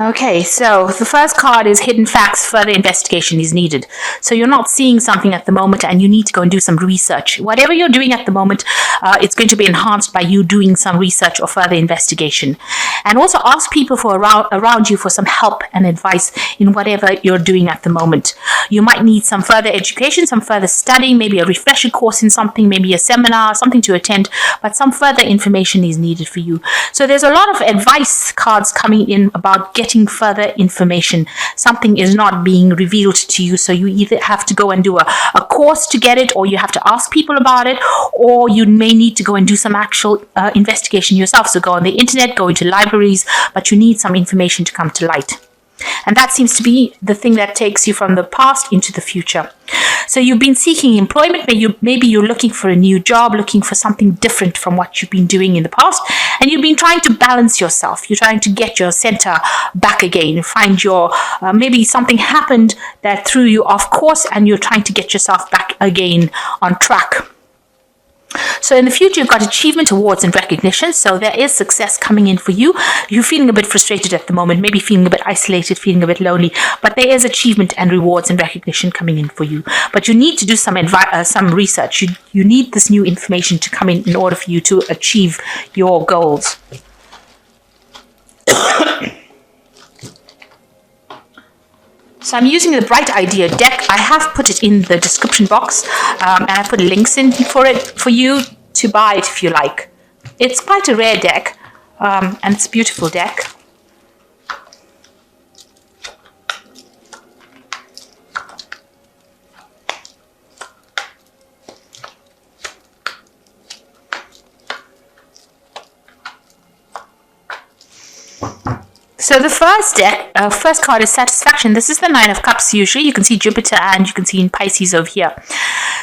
Okay, so the first card is hidden facts, further investigation is needed. So you're not seeing something at the moment and you need to go and do some research. Whatever you're doing at the moment, it's going to be enhanced by you doing some research or further investigation. And also ask people around you for some help and advice in whatever you're doing at the moment. You might need some further education, some further studying, maybe a refresher course in something, maybe a seminar, something to attend, but some further information is needed for you. So there's a lot of advice cards coming in about getting further information. Something is not being revealed to you, so you either have to go and do a course to get it, or you have to ask people about it, or you may need to go and do some actual investigation yourself. So go on the internet, go into libraries, but you need some information to come to light. And that seems to be the thing that takes you from the past into the future. So you've been seeking employment. Maybe you're looking for a new job, looking for something different from what you've been doing in the past. And you've been trying to balance yourself. You're trying to get your center back again. Find your, maybe something happened that threw you off course and you're trying to get yourself back again on track. So in the future, you've got achievement, awards, and recognition. So there is success coming in for you. You're feeling a bit frustrated at the moment, maybe feeling a bit isolated, feeling a bit lonely, but there is achievement and rewards and recognition coming in for you. But you need to do some research. You need this new information to come in order for you to achieve your goals. So I'm using the Bright Idea deck. I have put it in the description box, and I put links in for you to buy it if you like. It's quite a rare deck, and it's a beautiful deck. So the first card is satisfaction. This is the Nine of Cups usually. You can see Jupiter and you can see in Pisces over here.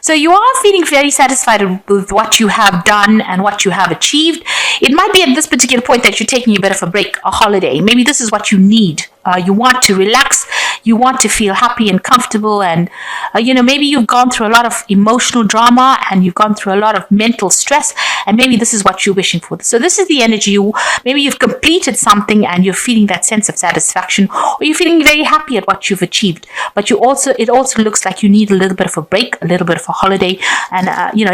So you are feeling very satisfied with what you have done and what you have achieved. It might be at this particular point that you're taking a bit of a break, a holiday. Maybe this is what you need. You want to relax. You want to feel happy and comfortable. And, maybe you've gone through a lot of emotional drama and you've gone through a lot of mental stress. And maybe this is what you're wishing for. So this is the energy. Maybe you've completed something and you're feeling that sense of satisfaction, or you're feeling very happy at what you've achieved. But it also looks like you need a little bit of a break, a little bit of a holiday, and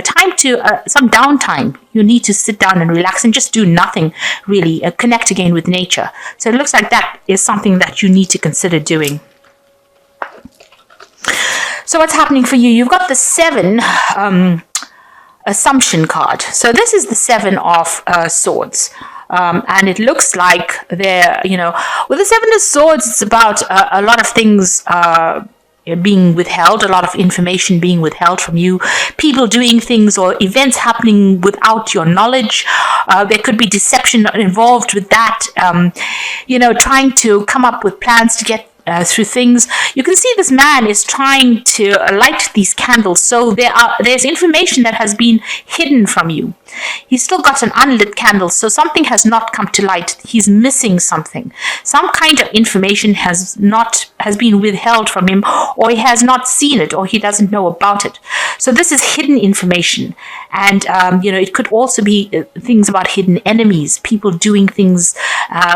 time to some downtime. You need to sit down and relax and just do nothing really. Connect again with nature. So it looks like that is something that you need to consider doing. So what's happening for you? You've got the 7 Assumption card. So this is the 7 of Swords. And it looks like they're, with the 7 of Swords, it's about a lot of things being withheld, a lot of information being withheld from you, people doing things or events happening without your knowledge. There could be deception involved with that, trying to come up with plans to get through things. You can see this man is trying to light these candles. So there's information that has been hidden from you. He's still got an unlit candle, so something has not come to light. He's missing something. Some kind of information has been withheld from him, or he has not seen it, or he doesn't know about it. So this is hidden information. And, it could also be things about hidden enemies, people doing things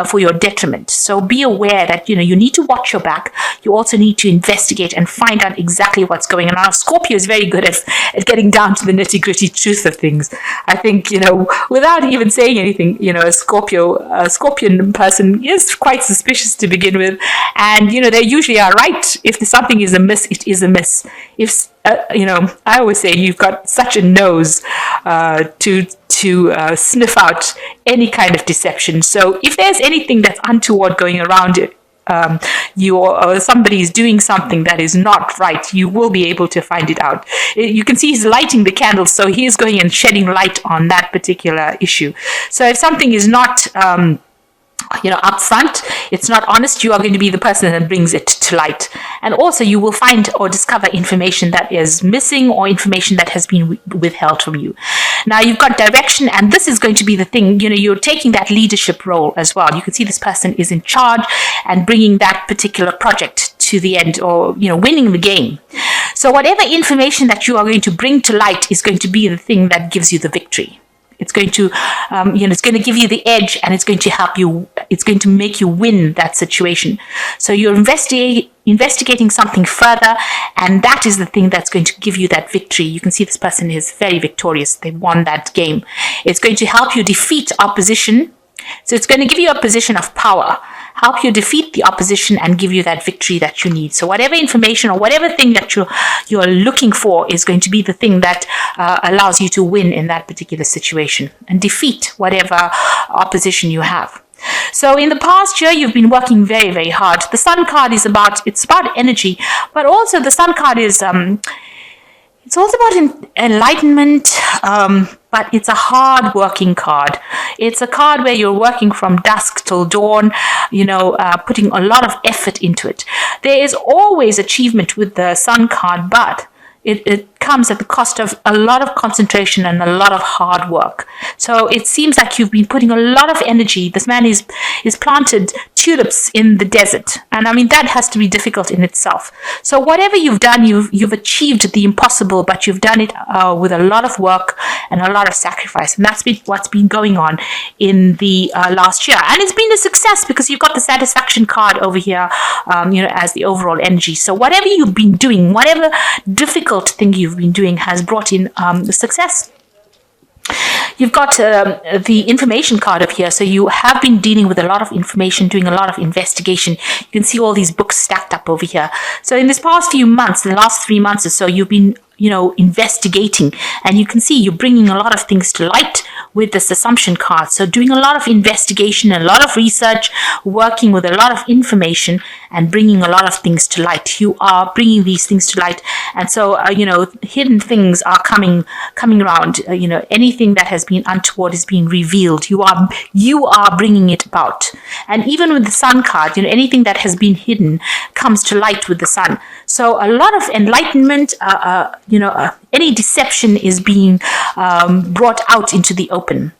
for your detriment. So be aware that, you need to watch your back. You also need to investigate and find out exactly what's going on. Now, Scorpio is very good at getting down to the nitty-gritty truth of things. I think, without even saying anything, a Scorpion person is quite suspicious to begin with. And, they usually are right. If something is amiss, it is amiss. If I always say you've got such a nose to sniff out any kind of deception. So if there's anything that's untoward going around you or somebody is doing something that is not right, you will be able to find it out. You can see he's lighting the candles, so he is going and shedding light on that particular issue. So if something is not upfront, it's not honest, you are going to be the person that brings it to light. And also you will find or discover information that is missing or information that has been withheld from you. Now you've got direction, and this is going to be the thing, you're taking that leadership role as well. You can see this person is in charge and bringing that particular project to the end, or, winning the game. So whatever information that you are going to bring to light is going to be the thing that gives you the victory. It's going to, it's going to give you the edge, and it's going to help you. It's going to make you win that situation. So you're investigating something further, and that is the thing that's going to give you that victory. You can see this person is very victorious. They won that game. It's going to help you defeat opposition. So it's going to give you a position of power, help you defeat the opposition, and give you that victory that you need. So whatever information or whatever thing that you're looking for is going to be the thing that allows you to win in that particular situation and defeat whatever opposition you have. So in the past year, you've been working very, very hard. The Sun card is about energy, but also the Sun card is it's also about enlightenment, but it's a hard working card. It's a card where you're working from dusk till dawn, putting a lot of effort into it. There is always achievement with the Sun card, but it comes at the cost of a lot of concentration and a lot of hard work. So it seems like you've been putting a lot of energy. This man is planted tulips in the desert, and I mean that has to be difficult in itself. So whatever you've done, you've achieved the impossible, but you've done it with a lot of work and a lot of sacrifice, and that's what's been going on in the last year. And it's been a success because you've got the satisfaction card over here, as the overall energy. So whatever you've been doing, whatever difficult thing you've been doing has brought in the success. You've got the information card up here. So you have been dealing with a lot of information, doing a lot of investigation. You can see all these books stacked up over here. So in this past few months, the last 3 months or so, you've been investigating, and you can see you're bringing a lot of things to light with this assumption card. So doing a lot of investigation, a lot of research, working with a lot of information, and bringing a lot of things to light. You are bringing these things to light, and so hidden things are coming around. Anything that has been untoward is being revealed. You are bringing it about, and even with the Sun card, anything that has been hidden comes to light with the Sun. So a lot of enlightenment. Any deception is being brought out into the open.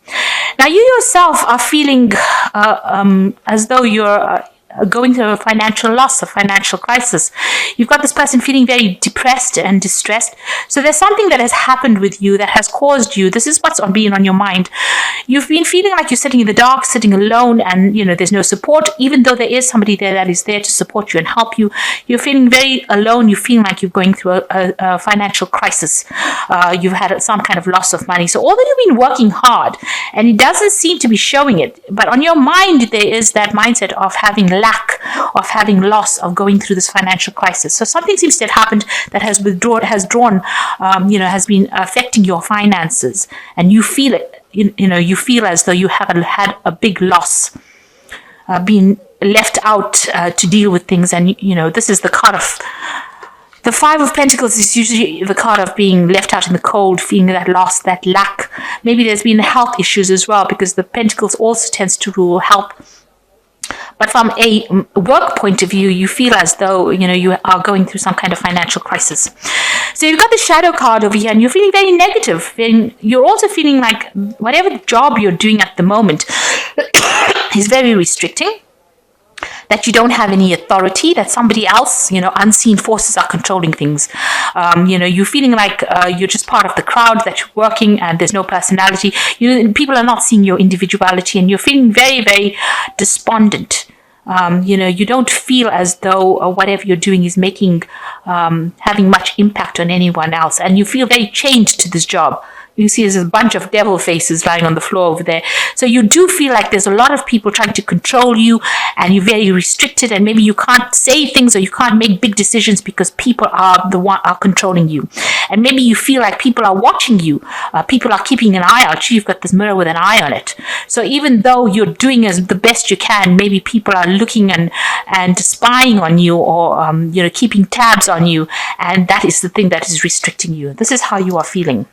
Now, you yourself are feeling as though you're going through a financial loss, a financial crisis. You've got this person feeling very depressed and distressed. So there's something that has happened with you that has caused you. This is what's being on your mind. You've been feeling like you're sitting in the dark, sitting alone, and there's no support, even though there is somebody there that is there to support you and help you. You're feeling very alone. You feel like you're going through a financial crisis. You've had some kind of loss of money. So although you've been working hard, and it doesn't seem to be showing it, but on your mind there is that mindset of having lack, of having loss, of going through this financial crisis. So something seems to have happened that has been affecting your finances, and you feel it. You feel as though you haven't had a big loss, being left out to deal with things, and this is the card of. The Five of Pentacles is usually the card of being left out in the cold, feeling that loss, that lack. Maybe there's been health issues as well, because the Pentacles also tends to rule health. But from a work point of view, you feel as though, you are going through some kind of financial crisis. So you've got the Shadow card over here, and you're feeling very negative. You're also feeling like whatever job you're doing at the moment is very restricting, that you don't have any authority, that somebody else, unseen forces are controlling things. You're feeling like you're just part of the crowd, that you're working and there's no personality. People are not seeing your individuality, and you're feeling very, very despondent. You don't feel as though whatever you're doing is having much impact on anyone else, and you feel very chained to this job. You see there's a bunch of devil faces lying on the floor over there. So you do feel like there's a lot of people trying to control you, and you're very restricted, and maybe you can't say things or you can't make big decisions because people are controlling you. And maybe you feel like people are watching you. People are keeping an eye out. You've got this mirror with an eye on it. So even though you're doing as the best you can, maybe people are looking and spying on you, or keeping tabs on you, and that is the thing that is restricting you. This is how you are feeling.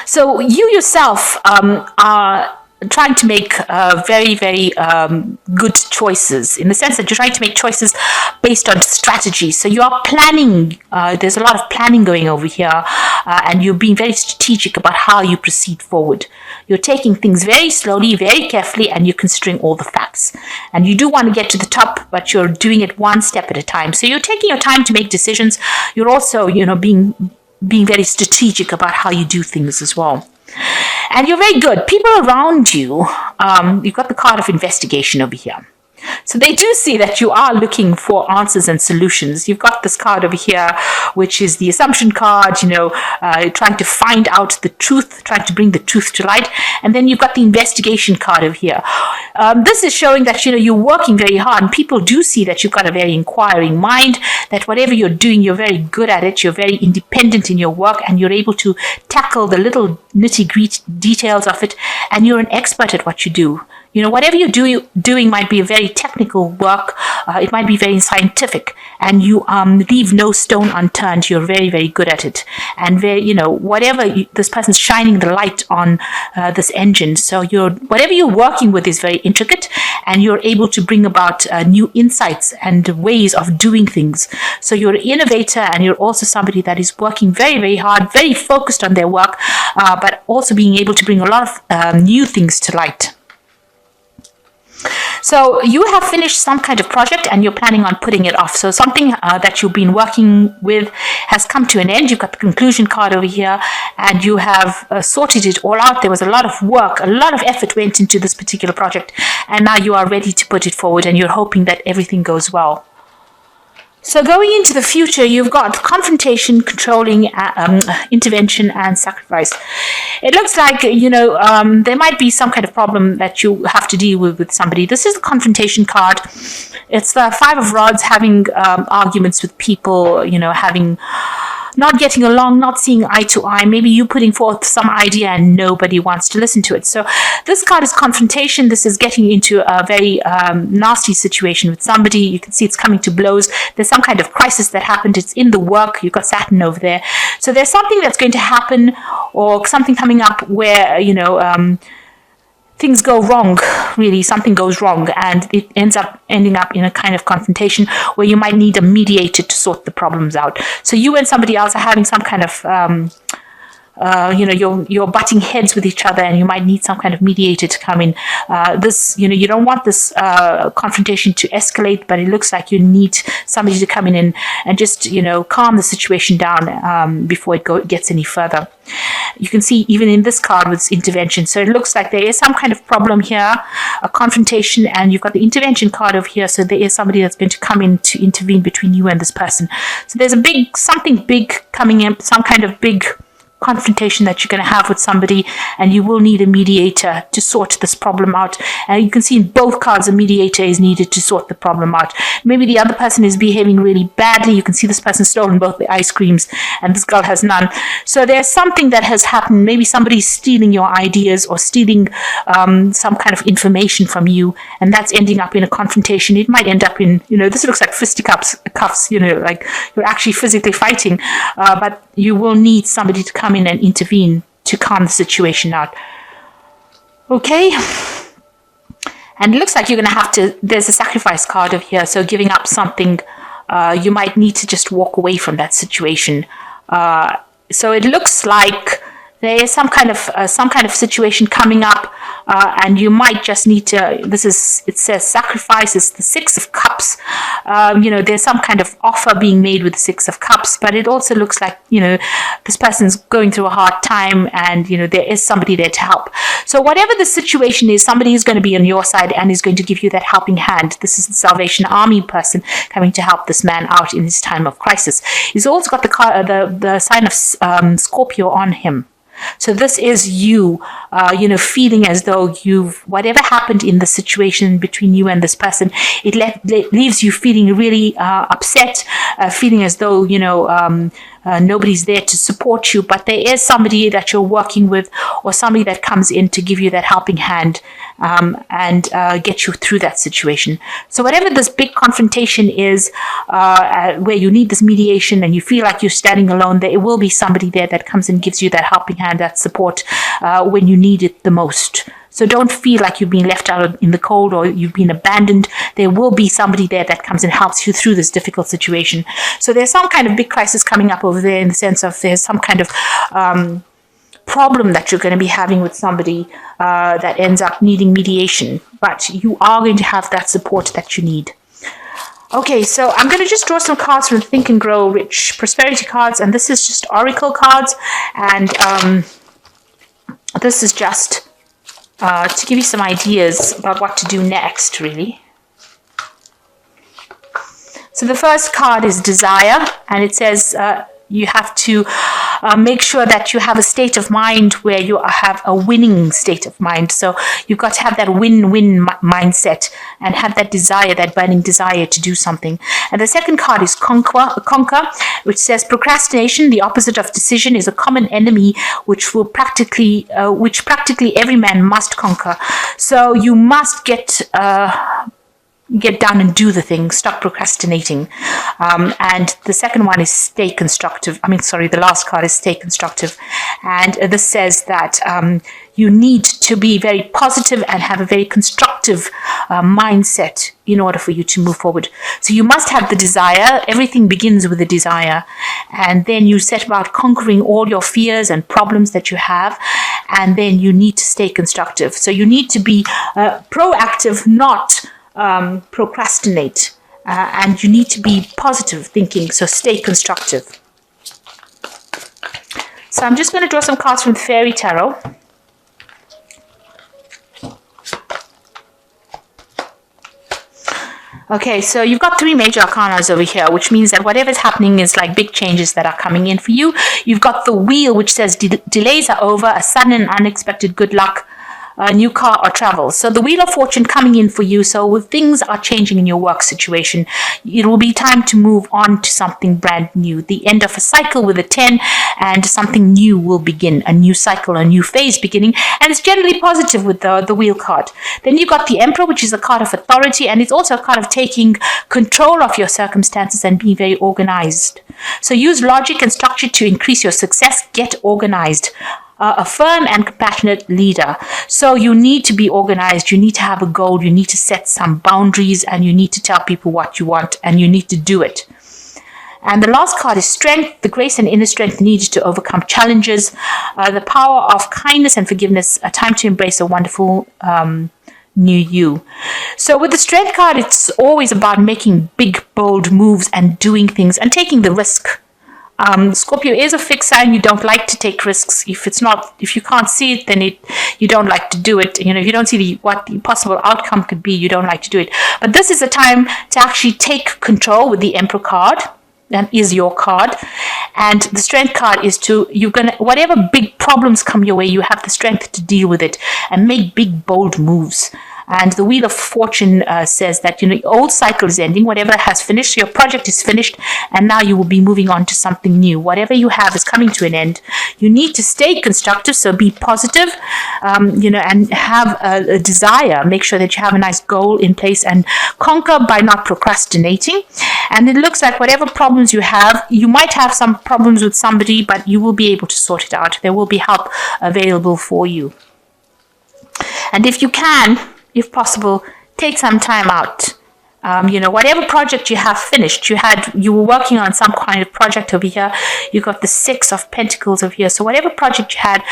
So you yourself are trying to make very, very good choices, in the sense that you're trying to make choices based on strategy. So you are planning. There's a lot of planning going over here, and you're being very strategic about how you proceed forward. You're taking things very slowly, very carefully, and you're considering all the facts. And you do want to get to the top, but you're doing it one step at a time. So you're taking your time to make decisions. You're also, being very strategic about how you do things as well. And you're very good. People around you, you've got the card of investigation over here. So they do see that you are looking for answers and solutions. You've got this card over here, which is the assumption card, trying to find out the truth, trying to bring the truth to light. And then you've got the investigation card over here. This is showing that, you're working very hard, and people do see that you've got a very inquiring mind, that whatever you're doing, you're very good at it. You're very independent in your work, and you're able to tackle the little nitty-gritty details of it, and you're an expert at what you do. Whatever you're doing might be a very technical work. It might be very scientific, and you leave no stone unturned. You're very, very good at it. And this person's shining the light on this engine. So whatever you're working with is very intricate, and you're able to bring about new insights and ways of doing things. So you're an innovator, and you're also somebody that is working very, very hard, very focused on their work, but also being able to bring a lot of new things to light. So you have finished some kind of project, and you're planning on putting it off. So something that you've been working with has come to an end. You've got the conclusion card over here, and you have sorted it all out. There was a lot of work, a lot of effort went into this particular project, and now you are ready to put it forward, and you're hoping that everything goes well. So going into the future, you've got confrontation, controlling, intervention, and sacrifice. It looks like, there might be some kind of problem that you have to deal with somebody. This is the confrontation card. It's the Five of Rods, having arguments with people, having not getting along, not seeing eye to eye. Maybe you putting forth some idea and nobody wants to listen to it. So this card is confrontation. This is getting into a very nasty situation with somebody. You can see it's coming to blows. There's some kind of crisis that happened. It's in the work. You've got Saturn over there. So there's something that's going to happen, or something coming up where, things go wrong, really. Something goes wrong, and it ending up in a kind of confrontation where you might need a mediator to sort the problems out. So you and somebody else are having some kind of you're butting heads with each other, and you might need some kind of mediator to come in. You don't want this confrontation to escalate, but it looks like you need somebody to come in and just, calm the situation down before it gets any further. You can see even in this card with intervention. So it looks like there is some kind of problem here, a confrontation, and you've got the intervention card over here. So there is somebody that's going to come in to intervene between you and this person. So there's something big coming in, some kind of big confrontation that you're going to have with somebody, and you will need a mediator to sort this problem out. And you can see in both cards a mediator is needed to sort the problem out. Maybe the other person is behaving really badly. You can see this person stolen both the ice creams, and this girl has none. So there's something that has happened. Maybe somebody's stealing your ideas, or stealing some kind of information from you, and that's ending up in a confrontation. It might end up in, this looks like fisticuffs, like you're actually physically fighting, but you will need somebody to come in and intervene to calm the situation out. Okay? And it looks like you're going to have to, there's a sacrifice card over here, so giving up something, you might need to just walk away from that situation. So it looks like there is some kind of situation coming up, and you might just need to, it says sacrifice. It's the Six of Cups. There's some kind of offer being made with the Six of Cups, but it also looks like, this person's going through a hard time, and, there is somebody there to help. So whatever the situation is, somebody is going to be on your side and is going to give you that helping hand. This is the Salvation Army person coming to help this man out in his time of crisis. He's also got the sign of Scorpio on him. So this is you, feeling as though whatever happened in the situation between you and this person, it leaves you feeling really upset, feeling as though, nobody's there to support you, but there is somebody that you're working with, or somebody that comes in to give you that helping hand and get you through that situation. So whatever this big confrontation is, where you need this mediation and you feel like you're standing alone, there will be somebody there that comes and gives you that helping hand, that support when you need it the most. So don't feel like you've been left out in the cold or you've been abandoned. There will be somebody there that comes and helps you through this difficult situation. So there's some kind of big crisis coming up over there, in the sense of there's some kind of problem that you're going to be having with somebody that ends up needing mediation. But you are going to have that support that you need. Okay, so I'm going to just draw some cards from Think and Grow Rich Prosperity cards. And this is just Oracle cards. And this is just to give you some ideas about what to do next, really. So the first card is desire, and it says you have to make sure that you have a state of mind where you have a winning state of mind. So you've got to have that win-win mindset and have that desire, that burning desire to do something. And the second card is conquer, which says procrastination, the opposite of decision, is a common enemy which practically every man must conquer. So you must get down and do the thing. Stop procrastinating. And the second one is stay constructive. The last card is stay constructive. And this says that you need to be very positive and have a very constructive mindset in order for you to move forward. So you must have the desire. Everything begins with a desire. And then you set about conquering all your fears and problems that you have. And then you need to stay constructive. So you need to be proactive, not procrastinate, and you need to be positive thinking, so stay constructive. So I'm just going to draw some cards from the Fairy Tarot. Okay, so you've got 3 major arcanas over here, which means that whatever's happening is like big changes that are coming in for you. You've got the Wheel, which says delays are over, a sudden and unexpected good luck, a new car or travel. So the Wheel of Fortune coming in for you. So if things are changing in your work situation, it will be time to move on to something brand new. The end of a cycle with a 10, and something new will begin. A new cycle, a new phase beginning. And it's generally positive with the Wheel card. Then you've got the Emperor, which is a card of authority, and it's also a card of taking control of your circumstances and being very organized. So use logic and structure to increase your success. Get organized. A firm and compassionate leader. So you need to be organized. You need to have a goal. You need to set some boundaries, and you need to tell people what you want, and you need to do it. And the last card is Strength, the grace and inner strength needed to overcome challenges, the power of kindness and forgiveness, a time to embrace a wonderful new you. So with the Strength card, it's always about making big, bold moves and doing things and taking the risk. Scorpio is a fixed sign. You don't like to take risks. If you can't see it, then you don't like to do it. If you don't see what the possible outcome could be, you don't like to do it. But this is a time to actually take control with the Emperor card. That is your card. And the Strength card is whatever big problems come your way, you have the strength to deal with it and make big, bold moves. And the Wheel of Fortune says that, the old cycle is ending. Whatever has finished, your project is finished, and now you will be moving on to something new. Whatever you have is coming to an end. You need to stay constructive, so be positive, and have a desire. Make sure that you have a nice goal in place and conquer by not procrastinating. And it looks like whatever problems you have, you might have some problems with somebody, but you will be able to sort it out. There will be help available for you. And if you can, if possible, take some time out. Whatever project you have finished, you were working on some kind of project over here. You got the 6 of Pentacles over here. So whatever project you had,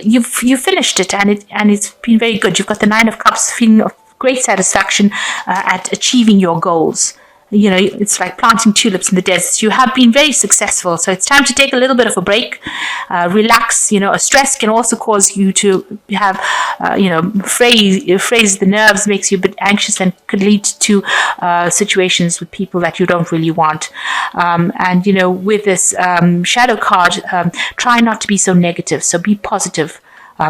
you finished it, and it's been very good. You've got the 9 of Cups, feeling of great satisfaction at achieving your goals. It's like planting tulips in the desert. You have been very successful, so it's time to take a little bit of a break, relax. A stress can also cause you to have, phrase the nerves, makes you a bit anxious, and could lead to situations with people that you don't really want. With this shadow card, try not to be so negative. So be positive.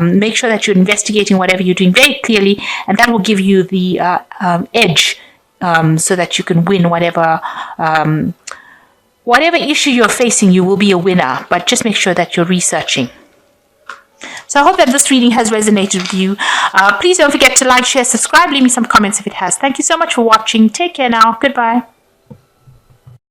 Make sure that you're investigating whatever you're doing very clearly, and that will give you the edge. So that you can win whatever issue you're facing. You will be a winner, but just make sure that you're researching. So I hope that this reading has resonated with you. Please don't forget to like, share, subscribe, leave me some comments if it has. Thank you so much for watching. Take care now. Goodbye.